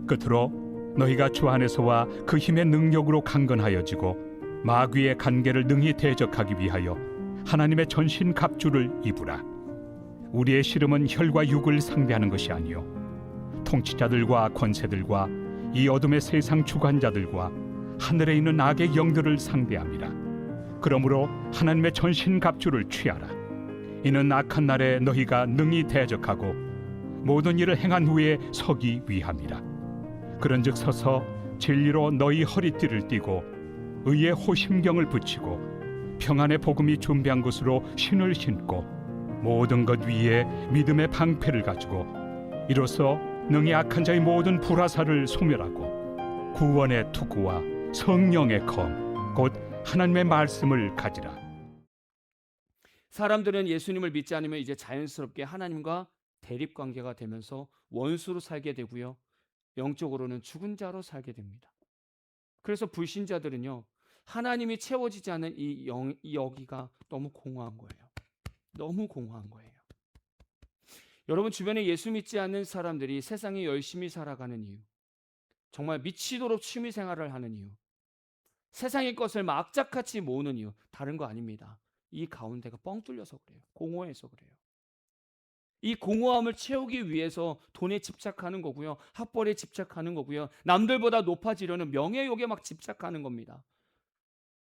끝으로 너희가 주 안에서와 그 힘의 능력으로 강건하여지고 마귀의 간계를 능히 대적하기 위하여 하나님의 전신 갑주를 입으라. 우리의 씨름은 혈과 육을 상대하는 것이 아니요 통치자들과 권세들과 이 어둠의 세상 주관자들과 하늘에 있는 악의 영들을 상대함이라. 그러므로 하나님의 전신 갑주를 취하라. 이는 악한 날에 너희가 능히 대적하고 모든 일을 행한 후에 서기 위함이라. 그런즉 서서 진리로 너희 허리띠를 띠고 의의 호심경을 붙이고 평안의 복음이 준비한 것으로 신을 신고 모든 것 위에 믿음의 방패를 가지고 이로써 능히 악한 자의 모든 불화살을 소멸하고 구원의 투구와 성령의 검 곧 하나님의 말씀을 가지라. 사람들은 예수님을 믿지 않으면 이제 자연스럽게 하나님과 대립관계가 되면서 원수로 살게 되고요, 영적으로는 죽은 자로 살게 됩니다. 그래서 불신자들은요, 하나님이 채워지지 않은 이 여기가 너무 공허한 거예요. 너무 공허한 거예요. 여러분 주변에 예수 믿지 않는 사람들이 세상에 열심히 살아가는 이유, 정말 미치도록 취미 생활을 하는 이유, 세상의 것을 막 악착같이 모으는 이유, 다른 거 아닙니다. 이 가운데가 뻥 뚫려서 그래요. 공허해서 그래요. 이 공허함을 채우기 위해서 돈에 집착하는 거고요, 학벌에 집착하는 거고요, 남들보다 높아지려는 명예욕에 막 집착하는 겁니다.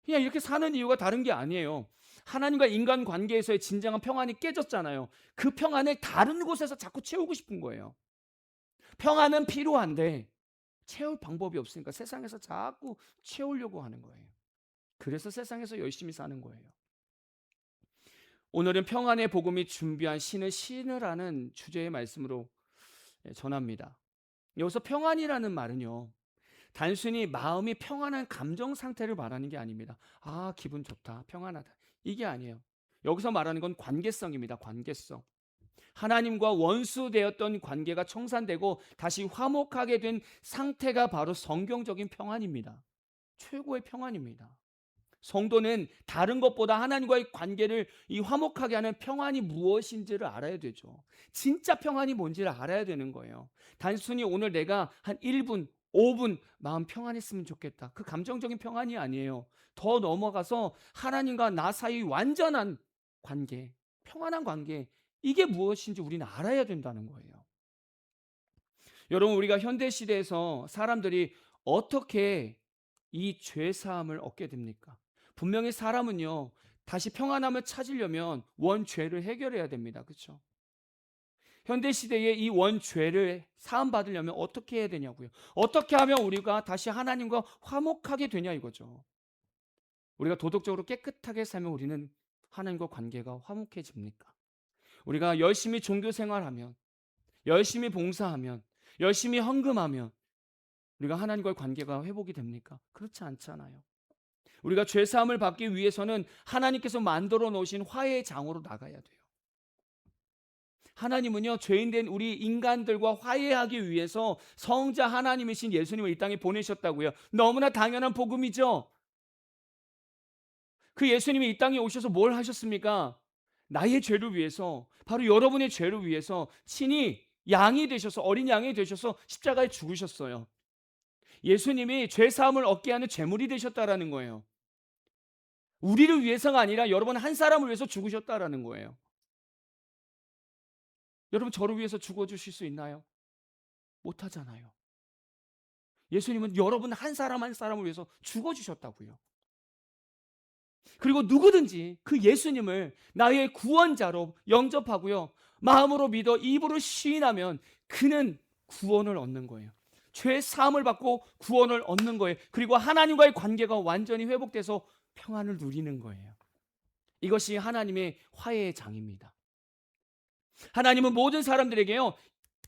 그냥 이렇게 사는 이유가 다른 게 아니에요. 하나님과 인간 관계에서의 진정한 평안이 깨졌잖아요. 그 평안을 다른 곳에서 자꾸 채우고 싶은 거예요. 평안은 필요한데 채울 방법이 없으니까 세상에서 자꾸 채우려고 하는 거예요. 그래서 세상에서 열심히 사는 거예요. 오늘은 평안의 복음이 준비한 신을 신으라는 주제의 말씀으로 전합니다. 여기서 평안이라는 말은요, 단순히 마음이 평안한 감정 상태를 말하는 게 아닙니다. 아, 기분 좋다, 평안하다, 이게 아니에요. 여기서 말하는 건 관계성입니다. 관계성. 하나님과 원수되었던 관계가 청산되고 다시 화목하게 된 상태가 바로 성경적인 평안입니다. 최고의 평안입니다. 성도는 다른 것보다 하나님과의 관계를 이 화목하게 하는 평안이 무엇인지를 알아야 되죠. 진짜 평안이 뭔지를 알아야 되는 거예요. 단순히 오늘 내가 한 1분, 5분 마음 평안했으면 좋겠다, 그 감정적인 평안이 아니에요. 더 넘어가서 하나님과 나 사이 완전한 관계, 평안한 관계, 이게 무엇인지 우리는 알아야 된다는 거예요. 여러분, 우리가 현대 시대에서 사람들이 어떻게 이 죄 사함을 얻게 됩니까? 분명히 사람은요, 다시 평안함을 찾으려면 원죄를 해결해야 됩니다. 그렇죠? 현대 시대에 이 원죄를 사함 받으려면 어떻게 해야 되냐고요. 어떻게 하면 우리가 다시 하나님과 화목하게 되냐 이거죠. 우리가 도덕적으로 깨끗하게 살면 우리는 하나님과 관계가 화목해집니까? 우리가 열심히 종교 생활하면, 열심히 봉사하면, 열심히 헌금하면 우리가 하나님과의 관계가 회복이 됩니까? 그렇지 않잖아요. 우리가 죄 사함을 받기 위해서는 하나님께서 만들어 놓으신 화해의 장으로 나가야 돼요. 하나님은요, 죄인된 우리 인간들과 화해하기 위해서 성자 하나님이신 예수님을 이 땅에 보내셨다고요. 너무나 당연한 복음이죠. 그 예수님이 이 땅에 오셔서 뭘 하셨습니까? 나의 죄를 위해서, 바로 여러분의 죄를 위해서 친히 양이 되셔서, 어린 양이 되셔서 십자가에 죽으셨어요. 예수님이 죄 사함을 얻게 하는 제물이 되셨다라는 거예요. 우리를 위해서가 아니라 여러분 한 사람을 위해서 죽으셨다라는 거예요. 여러분, 저를 위해서 죽어주실 수 있나요? 못하잖아요. 예수님은 여러분 한 사람 한 사람을 위해서 죽어주셨다고요. 그리고 누구든지 그 예수님을 나의 구원자로 영접하고요, 마음으로 믿어 입으로 시인하면 그는 구원을 얻는 거예요. 죄 사함을 받고 구원을 얻는 거예요. 그리고 하나님과의 관계가 완전히 회복돼서 평안을 누리는 거예요. 이것이 하나님의 화해의 장입니다. 하나님은 모든 사람들에게요,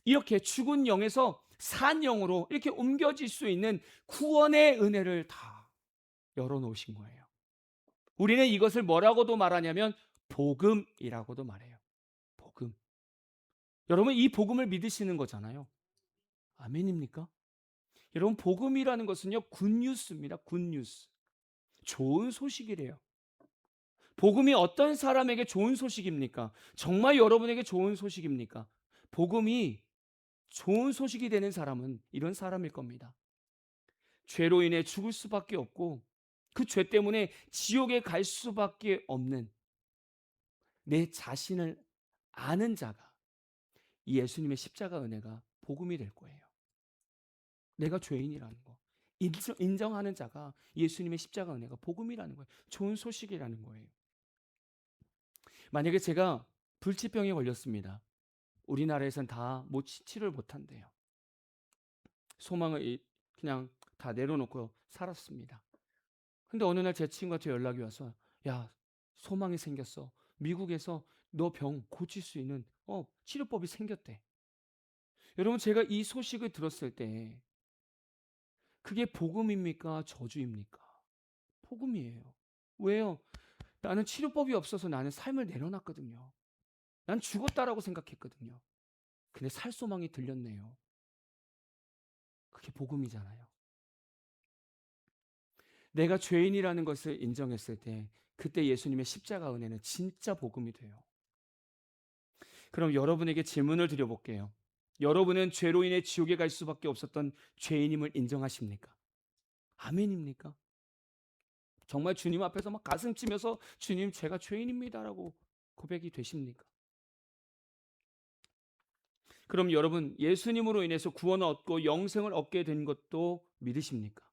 이렇게 죽은 영에서 산 영으로 이렇게 옮겨질 수 있는 구원의 은혜를 다 열어놓으신 거예요. 우리는 이것을 뭐라고도 말하냐면 복음이라고도 말해요. 복음. 여러분, 이 복음을 믿으시는 거잖아요. 아멘입니까? 여러분, 복음이라는 것은요, 굿뉴스입니다. 굿뉴스. 좋은 소식이래요. 복음이 어떤 사람에게 좋은 소식입니까? 정말 여러분에게 좋은 소식입니까? 복음이 좋은 소식이 되는 사람은 이런 사람일 겁니다. 죄로 인해 죽을 수밖에 없고 그 죄 때문에 지옥에 갈 수밖에 없는 내 자신을 아는 자가 이 예수님의 십자가 은혜가 복음이 될 거예요. 내가 죄인이라는 거. 인정하는 자가 예수님의 십자가 은혜가 복음이라는 거예요. 좋은 소식이라는 거예요. 만약에 제가 불치병에 걸렸습니다. 우리나라에선 다 치료를 못한대요. 소망을 그냥 다 내려놓고 살았습니다. 근데 어느 날 제 친구한테 연락이 와서 야, 소망이 생겼어. 미국에서 너 병 고칠 수 있는 치료법이 생겼대. 여러분, 제가 이 소식을 들었을 때 그게 복음입니까? 저주입니까? 복음이에요. 왜요? 나는 치료법이 없어서 나는 삶을 내려놨거든요. 난 죽었다라고 생각했거든요. 근데 살 소망이 들렸네요. 그게 복음이잖아요. 내가 죄인이라는 것을 인정했을 때 그때 예수님의 십자가 은혜는 진짜 복음이 돼요. 그럼 여러분에게 질문을 드려볼게요. 여러분은 죄로 인해 지옥에 갈 수밖에 없었던 죄인임을 인정하십니까? 아멘입니까? 정말 주님 앞에서 막 가슴 치면서 주님 제가 죄인입니다라고 고백이 되십니까? 그럼 여러분 예수님으로 인해서 구원을 얻고 영생을 얻게 된 것도 믿으십니까?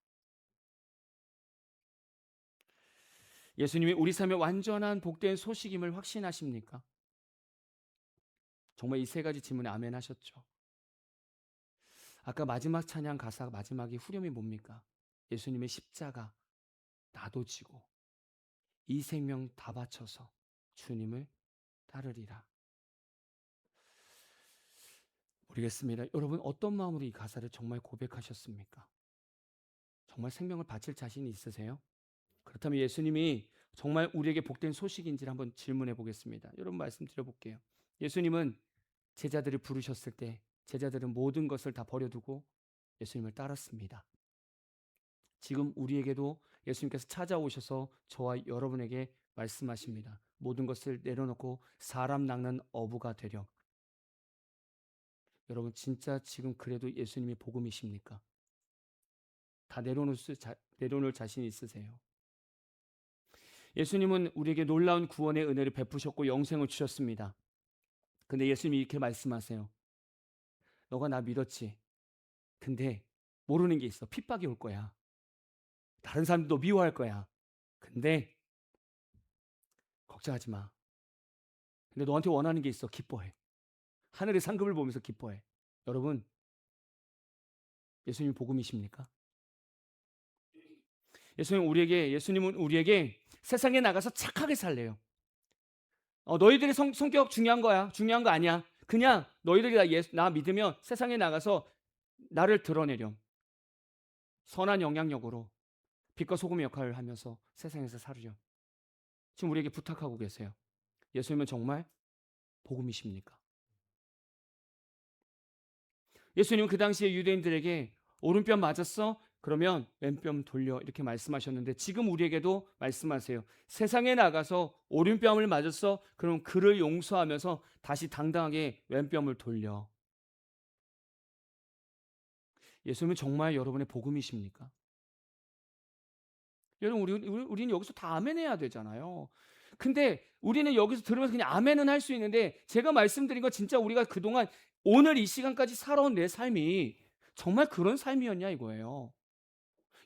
예수님이 우리 삶의 완전한 복된 소식임을 확신하십니까? 정말 이 세 가지 질문에 아멘 하셨죠? 아까 마지막 찬양 가사 마지막에 후렴이 뭡니까? 예수님의 십자가 나도 지고 이 생명 다 바쳐서 주님을 따르리라. 모르겠습니다. 여러분 어떤 마음으로 이 가사를 정말 고백하셨습니까? 정말 생명을 바칠 자신이 있으세요? 그렇다면 예수님이 정말 우리에게 복된 소식인지를 한번 질문해 보겠습니다. 여러분 말씀드려 볼게요. 예수님은 제자들을 부르셨을 때 제자들은 모든 것을 다 버려두고 예수님을 따랐습니다. 지금 우리에게도 예수님께서 찾아오셔서 저와 여러분에게 말씀하십니다. 모든 것을 내려놓고 사람 낚는 어부가 되려. 여러분 진짜 지금 그래도 예수님이 복음이십니까? 다 내려놓을 자신 있으세요? 예수님은 우리에게 놀라운 구원의 은혜를 베푸셨고 영생을 주셨습니다. 근데 예수님이 이렇게 말씀하세요. 너가 나 믿었지? 근데 모르는 게 있어. 핍박이 올 거야. 다른 사람들도 미워할 거야. 근데 걱정하지 마. 근데 너한테 원하는 게 있어. 기뻐해. 하늘의 상급을 보면서 기뻐해. 여러분, 예수님이 복음이십니까? 예수님은 우리에게 세상에 나가서 착하게 살래요. 너희들의 성격 중요한 거야. 중요한 거 아니야. 그냥 너희들이 나 믿으면 세상에 나가서 나를 드러내렴. 선한 영향력으로 빛과 소금의 역할을 하면서 세상에서 살으렴. 지금 우리에게 부탁하고 계세요. 예수님은 정말 복음이십니까? 예수님은 그 당시에 유대인들에게 오른뺨 맞았어? 그러면 왼뺨 돌려 이렇게 말씀하셨는데 지금 우리에게도 말씀하세요. 세상에 나가서 오른뺨을 맞았어? 그럼 그를 용서하면서 다시 당당하게 왼뺨을 돌려. 예수님은 정말 여러분의 복음이십니까? 여러분 우리는 여기서 다 아멘해야 되잖아요. 근데 우리는 여기서 들으면서 그냥 아멘은 할 수 있는데 제가 말씀드린 거 진짜 우리가 그동안 오늘 이 시간까지 살아온 내 삶이 정말 그런 삶이었냐 이거예요.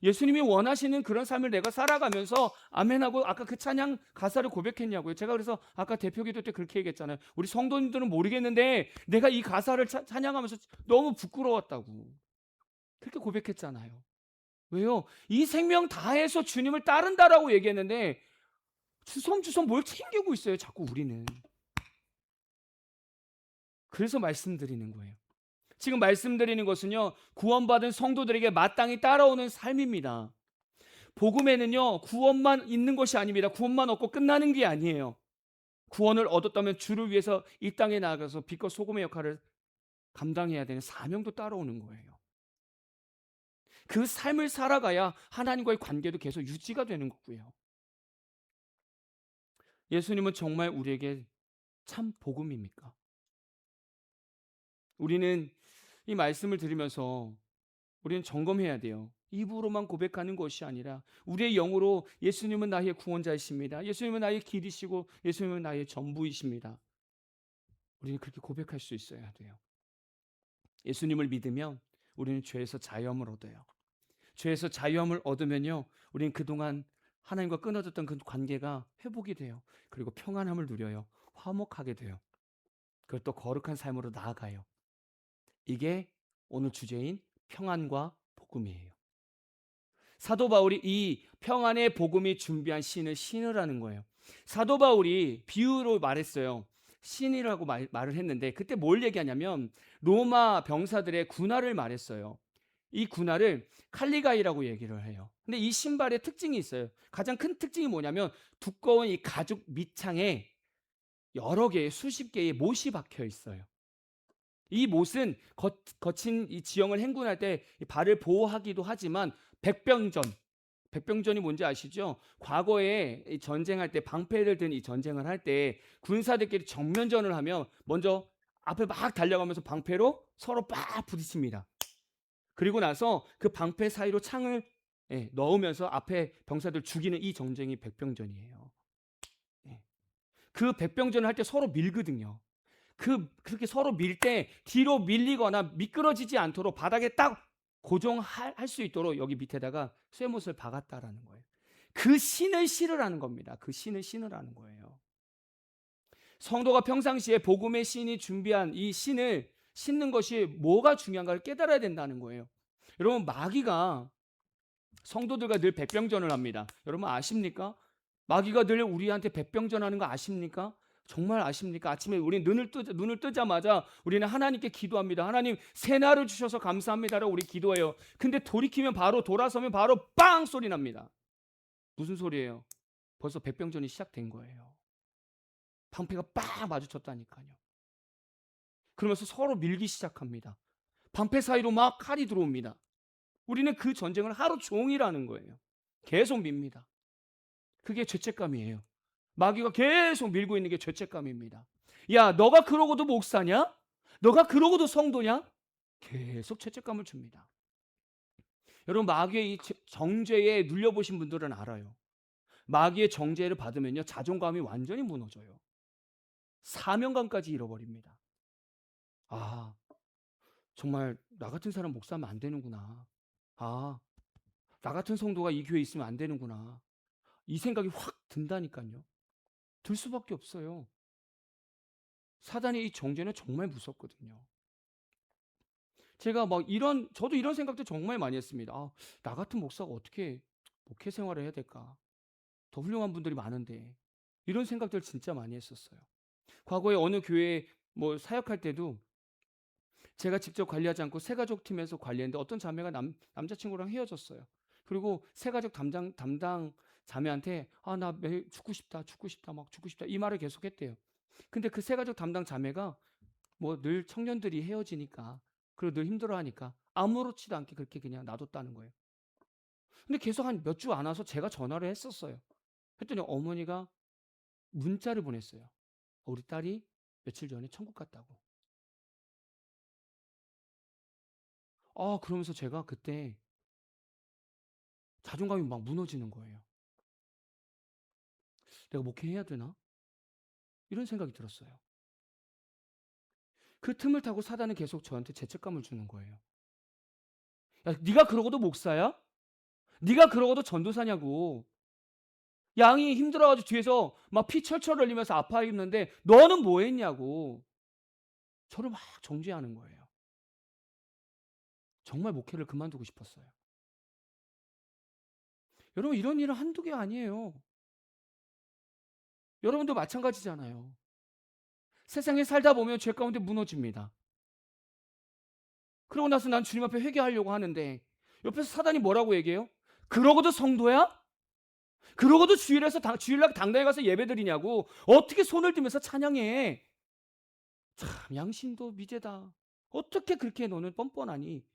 예수님이 원하시는 그런 삶을 내가 살아가면서 아멘하고 아까 그 찬양 가사를 고백했냐고요. 제가 그래서 아까 대표기도 때 그렇게 얘기했잖아요. 우리 성도님들은 모르겠는데 내가 이 가사를 찬양하면서 너무 부끄러웠다고. 그렇게 고백했잖아요. 왜요? 이 생명 다해서 주님을 따른다라고 얘기했는데 주섬주섬 뭘 챙기고 있어요. 자꾸 우리는. 그래서 말씀드리는 거예요. 지금 말씀드리는 것은요. 구원받은 성도들에게 마땅히 따라오는 삶입니다. 복음에는요. 구원만 있는 것이 아닙니다. 구원만 얻고 끝나는 게 아니에요. 구원을 얻었다면 주를 위해서 이 땅에 나가서 빛과 소금의 역할을 감당해야 되는 사명도 따라오는 거예요. 그 삶을 살아가야 하나님과의 관계도 계속 유지가 되는 거고요. 예수님은 정말 우리에게 참 복음입니까? 우리는 이 말씀을 들으면서 우리는 점검해야 돼요. 입으로만 고백하는 것이 아니라 우리의 영으로 예수님은 나의 구원자이십니다. 예수님은 나의 길이시고 예수님은 나의 전부이십니다. 우리는 그렇게 고백할 수 있어야 돼요. 예수님을 믿으면 우리는 죄에서 자유함을 얻어요. 죄에서 자유함을 얻으면요, 우리는 그동안 하나님과 끊어졌던 그 관계가 회복이 돼요. 그리고 평안함을 누려요. 화목하게 돼요. 그리고 또 거룩한 삶으로 나아가요. 이게 오늘 주제인 평안과 복음이에요. 사도 바울이 이 평안의 복음이 준비한 신을 신으라는 거예요. 사도 바울이 비유로 말했어요. 신이라고 말을 했는데 그때 뭘 얘기하냐면 로마 병사들의 군화를 말했어요. 이 군화를 칼리가이라고 얘기를 해요. 근데 이 신발의 특징이 있어요. 가장 큰 특징이 뭐냐면 두꺼운 이 가죽 밑창에 여러 개의 수십 개의 못이 박혀 있어요. 이 못은 거친 이 지형을 행군할 때 발을 보호하기도 하지만 백병전, 백병전이 뭔지 아시죠? 과거에 이 전쟁할 때 방패를 든 이 전쟁을 할 때 군사들끼리 정면전을 하면 먼저 앞에 막 달려가면서 방패로 서로 빡 부딪힙니다. 그리고 나서 그 방패 사이로 창을 넣으면서 앞에 병사들 죽이는 이 전쟁이 백병전이에요. 예. 그 백병전을 할 때 서로 밀거든요. 그렇게 서로 밀 때 뒤로 밀리거나 미끄러지지 않도록 바닥에 딱 고정할 수 있도록 여기 밑에다가 쇠못을 박았다라는 거예요. 그 신을 실으라는 겁니다. 그 신을 신으라는 거예요. 성도가 평상시에 복음의 신이 준비한 이 신을 신는 것이 뭐가 중요한가를 깨달아야 된다는 거예요. 여러분, 마귀가 성도들과 늘 백병전을 합니다. 여러분 아십니까? 마귀가 늘 우리한테 백병전하는 거 아십니까? 정말 아십니까? 아침에 우리 눈을 뜨자마자 우리는 하나님께 기도합니다. 하나님, 새날을 주셔서 감사합니다라고 우리 기도해요. 근데 돌이키면 바로 돌아서면 바로 빵 소리 납니다. 무슨 소리예요? 벌써 백병전이 시작된 거예요. 방패가 빡 마주쳤다니까요. 그러면서 서로 밀기 시작합니다. 방패 사이로 막 칼이 들어옵니다. 우리는 그 전쟁을 하루 종일 하는 거예요. 계속 밉니다. 그게 죄책감이에요. 마귀가 계속 밀고 있는 게 죄책감입니다. 야, 너가 그러고도 목사냐? 너가 그러고도 성도냐? 계속 죄책감을 줍니다. 여러분, 마귀의 이 정죄에 눌려보신 분들은 알아요. 마귀의 정죄를 받으면요, 자존감이 완전히 무너져요. 사명감까지 잃어버립니다. 아, 정말 나 같은 사람 목사하면 안 되는구나. 아, 나 같은 성도가 이 교회에 있으면 안 되는구나. 이 생각이 확 든다니까요. 들 수밖에 없어요. 사단의 이 정죄는 정말 무섭거든요. 제가 저도 이런 생각도 정말 많이 했습니다. 아, 나 같은 목사가 어떻게 목회 생활을 해야 될까? 더 훌륭한 분들이 많은데. 이런 생각들 진짜 많이 했었어요. 과거에 어느 교회에 사역할 때도 제가 직접 관리하지 않고 새가족 팀에서 관리했는데 어떤 자매가 남자친구랑 헤어졌어요. 그리고 새가족 담당 자매한테 나 매일 죽고 싶다, 죽고 싶다, 막 죽고 싶다 이 말을 계속 했대요. 근데 그 새가족 담당 자매가 늘 청년들이 헤어지니까 그리고 늘 힘들어하니까 아무렇지도 않게 그렇게 그냥 놔뒀다는 거예요. 근데 계속 한 몇 주 안 와서 제가 전화를 했었어요. 했더니 어머니가 문자를 보냈어요. 우리 딸이 며칠 전에 천국 갔다고. 그러면서 제가 그때 자존감이 막 무너지는 거예요. 내가 목회해야 되나? 이런 생각이 들었어요. 그 틈을 타고 사단은 계속 저한테 죄책감을 주는 거예요. 야, 네가 그러고도 목사야? 네가 그러고도 전도사냐고. 양이 힘들어가지고 뒤에서 막 피 철철 흘리면서 아파 있는데 너는 뭐 했냐고. 저를 막 정죄하는 거예요. 정말 목회를 그만두고 싶었어요. 여러분, 이런 일은 한두 개 아니에요. 여러분도 마찬가지잖아요. 세상에 살다 보면 죄 가운데 무너집니다. 그러고 나서 난 주님 앞에 회개하려고 하는데 옆에서 사단이 뭐라고 얘기해요? 그러고도 성도야? 그러고도 주일날 당당히 가서 예배드리냐고. 어떻게 손을 들면서 찬양해? 참 양심도 미제다. 어떻게 그렇게 너는 뻔뻔하니?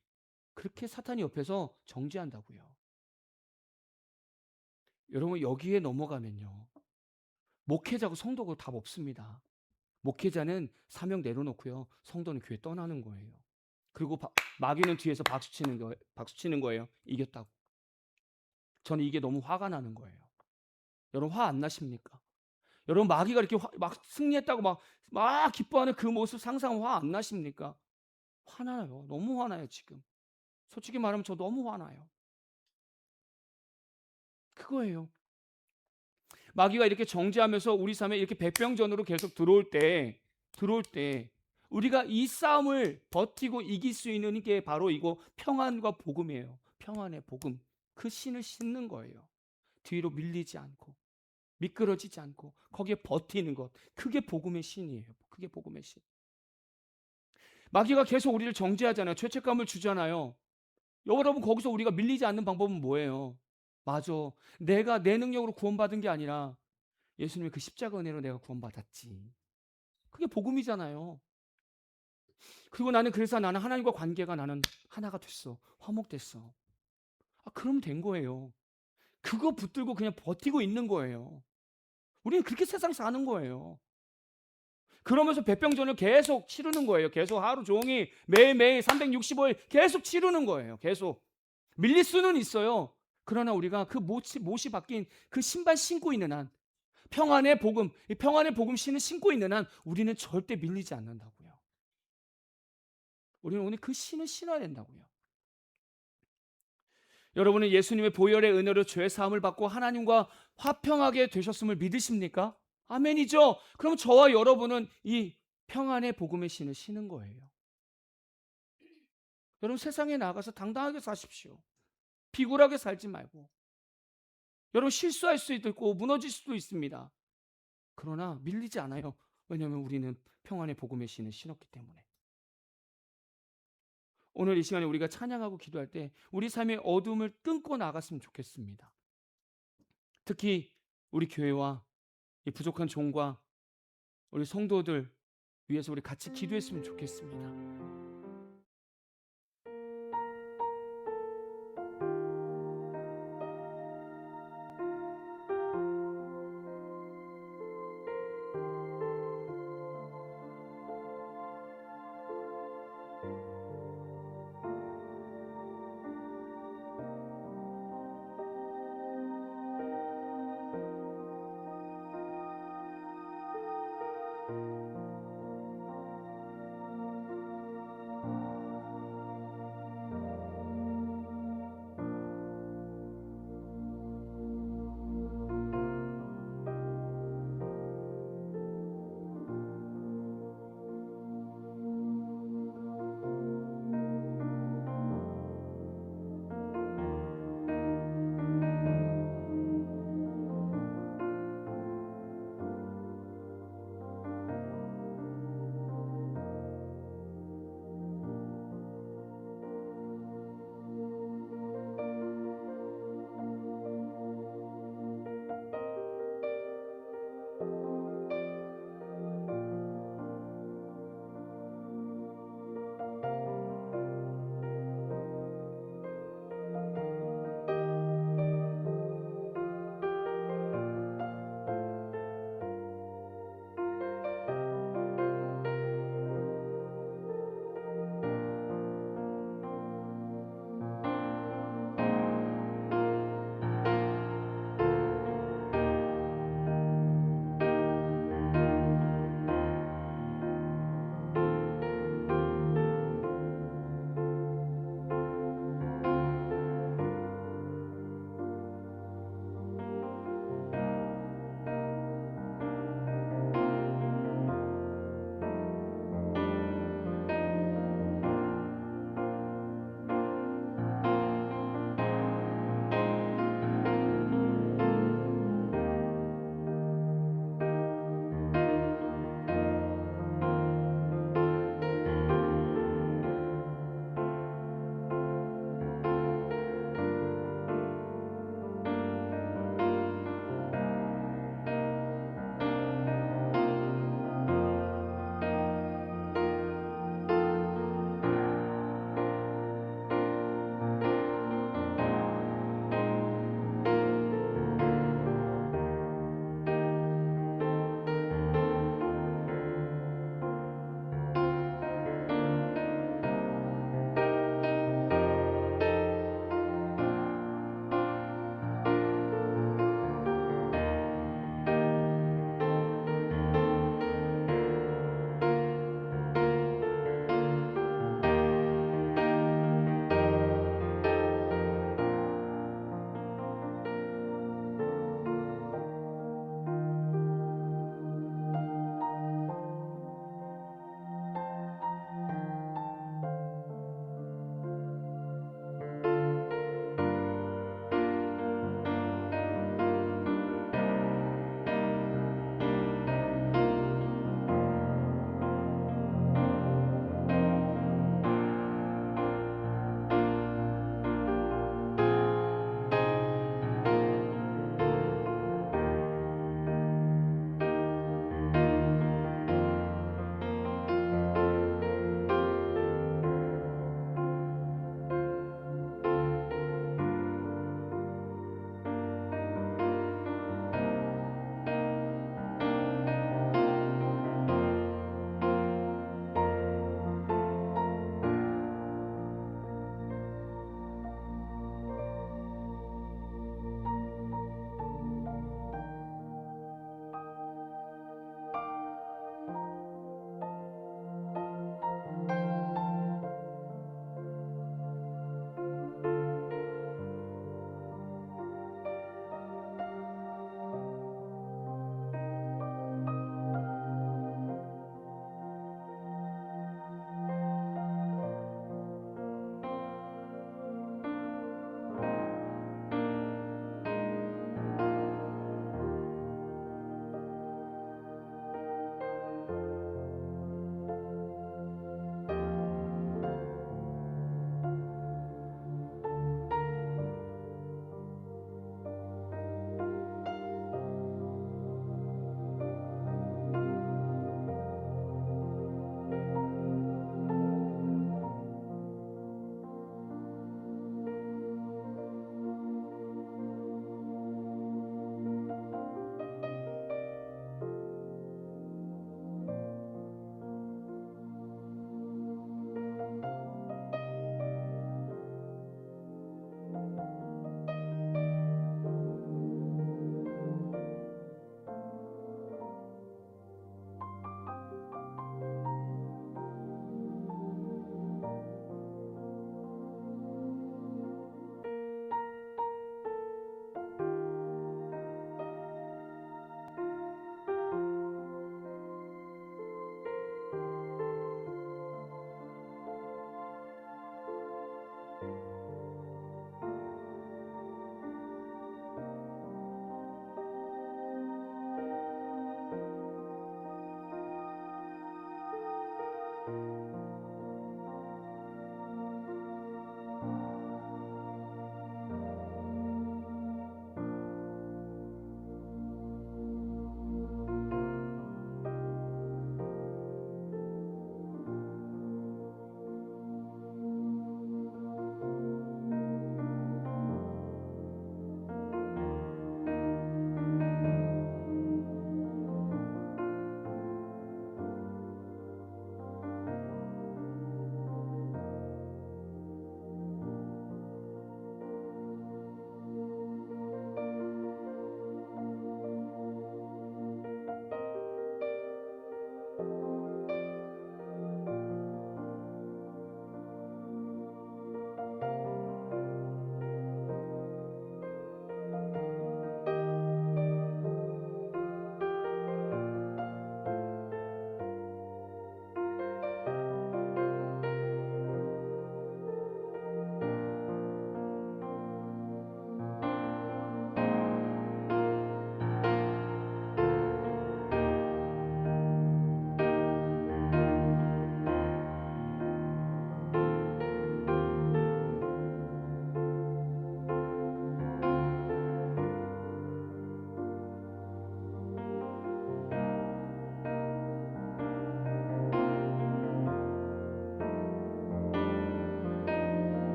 그렇게 사탄이 옆에서 정죄한다고요. 여러분, 여기에 넘어가면요, 목회자고 성도고 답 없습니다. 목회자는 사명 내려놓고요, 성도는 교회 떠나는 거예요. 그리고 마귀는 뒤에서 박수 치는 거예요. 이겼다고. 저는 이게 너무 화가 나는 거예요. 여러분 화 안 나십니까? 여러분 마귀가 이렇게 막 승리했다고 막 기뻐하는 그 모습 상상 화 안 나십니까? 화나요. 너무 화나요, 지금. 솔직히 말하면 저 너무 화나요. 그거예요. 마귀가 이렇게 정죄하면서 우리 삶에 이렇게 백병전으로 계속 들어올 때 우리가 이 싸움을 버티고 이길 수 있는 게 바로 이거 평안과 복음이에요. 평안의 복음. 그 신을 신는 거예요. 뒤로 밀리지 않고 미끄러지지 않고 거기에 버티는 것. 그게 복음의 신이에요. 그게 복음의 신. 마귀가 계속 우리를 정죄하잖아요. 죄책감을 주잖아요. 여러분 거기서 우리가 밀리지 않는 방법은 뭐예요? 맞아. 내가 내 능력으로 구원받은 게 아니라 예수님의 그 십자가 은혜로 내가 구원받았지. 그게 복음이잖아요. 그리고 그래서 나는 하나님과 관계가 나는 하나가 됐어. 화목됐어. 그럼 된 거예요. 그거 붙들고 그냥 버티고 있는 거예요. 우리는 그렇게 세상 사는 거예요. 그러면서 백병전을 계속 치르는 거예요. 계속 하루 종일 매일매일 365일 계속 치르는 거예요. 계속. 밀릴 수는 있어요. 그러나 우리가 그 못이 바뀐 그 신발 신고 있는 한 평안의 복음, 이 평안의 복음 신을 신고 있는 한 우리는 절대 밀리지 않는다고요. 우리는 오늘 그 신을 신어야 된다고요. 여러분은 예수님의 보혈의 은혜로 죄 사함을 받고 하나님과 화평하게 되셨음을 믿으십니까? 아멘이죠. 그럼 저와 여러분은 이 평안의 복음의 신을 신은 거예요. 여러분 세상에 나가서 당당하게 사십시오. 비굴하게 살지 말고. 여러분 실수할 수도 있고 무너질 수도 있습니다. 그러나 밀리지 않아요. 왜냐하면 우리는 평안의 복음의 신을 신었기 때문에. 오늘 이 시간에 우리가 찬양하고 기도할 때 우리 삶의 어둠을 끊고 나갔으면 좋겠습니다. 특히 우리 교회와 이 부족한 종과 우리 성도들 위해서 우리 같이 기도했으면 좋겠습니다.